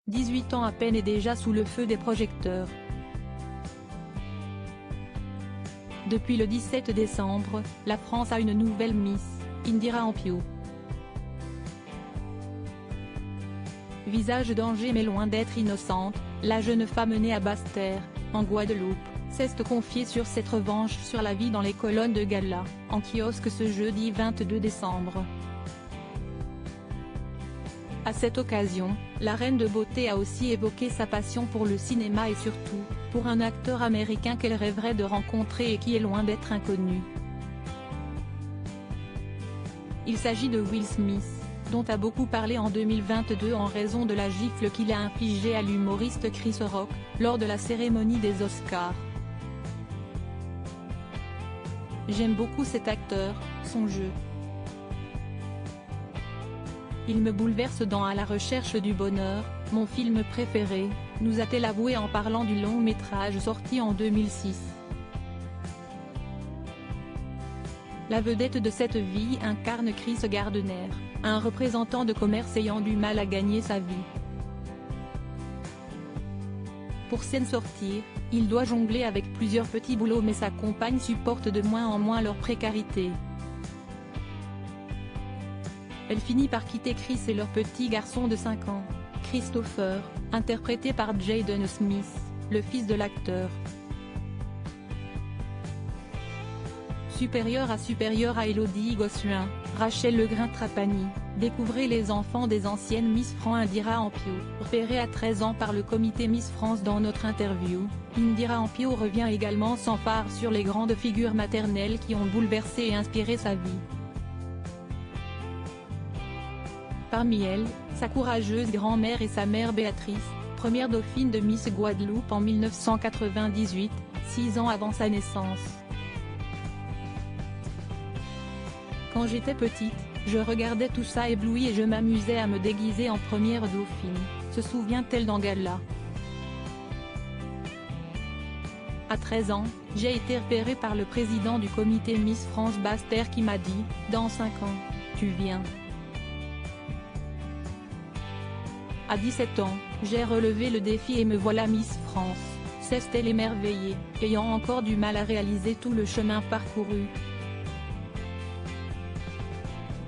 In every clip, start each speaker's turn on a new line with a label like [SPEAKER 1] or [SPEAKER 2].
[SPEAKER 1] 18 ans à peine et déjà sous le feu des projecteurs. Depuis le 17 décembre, la France a une nouvelle Miss, Indira Ampio. Visage d'Angers mais loin d'être innocente, la jeune femme née à Basse-Terre, en Guadeloupe, s'est confiée sur cette revanche sur la vie dans les colonnes de gala, en kiosque ce jeudi 22 décembre. À cette occasion, la reine de beauté a aussi évoqué sa passion pour le cinéma et surtout, pour un acteur américain qu'elle rêverait de rencontrer et qui est loin d'être inconnu. Il s'agit de Will Smith, dont a beaucoup parlé en 2022 en raison de la gifle qu'il a infligée à l'humoriste Chris Rock, lors de la cérémonie des Oscars. J'aime beaucoup cet acteur, son jeu. Il me bouleverse dans À la recherche du bonheur, mon film préféré, nous a-t-elle avoué en parlant du long métrage sorti en 2006. La vedette de cette vie incarne Chris Gardner, un représentant de commerce ayant du mal à gagner sa vie. Pour s'en sortir, il doit jongler avec plusieurs petits boulots mais sa compagne supporte de moins en moins leur précarité. Elle finit par quitter Chris et leur petit garçon de 5 ans, Christopher, interprété par Jaden Smith, le fils de l'acteur. Supérieure à Élodie Gossuin, Rachel Legrin-Trapani, découvrez les enfants des anciennes Miss France Indira Ampio. Repérée à 13 ans par le comité Miss France dans notre interview, Indira Ampio revient également sans phare sur les grandes figures maternelles qui ont bouleversé et inspiré sa vie. Parmi elles, sa courageuse grand-mère et sa mère Béatrice, première dauphine de Miss Guadeloupe en 1998, 6 ans avant sa naissance. Quand j'étais petite, je regardais tout ça éblouie et je m'amusais à me déguiser en première dauphine, se souvient-elle dans Gala. À 13 ans, j'ai été repérée par le président du comité Miss France Basse-Terre qui m'a dit « Dans 5 ans, tu viens ». À 17 ans, j'ai relevé le défi et me voilà Miss France, s'est-elle émerveillée, ayant encore du mal à réaliser tout le chemin parcouru.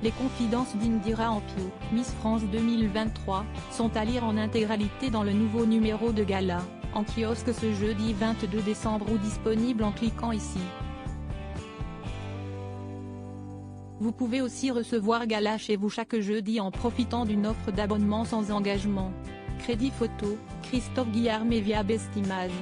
[SPEAKER 1] Les confidences d'Indira Ampio, Miss France 2023, sont à lire en intégralité dans le nouveau numéro de Gala, en kiosque ce jeudi 22 décembre ou disponible en cliquant ici. Vous pouvez aussi recevoir Gala chez vous chaque jeudi en profitant d'une offre d'abonnement sans engagement. Crédit photo, Christophe Guillarmet via Bestimage.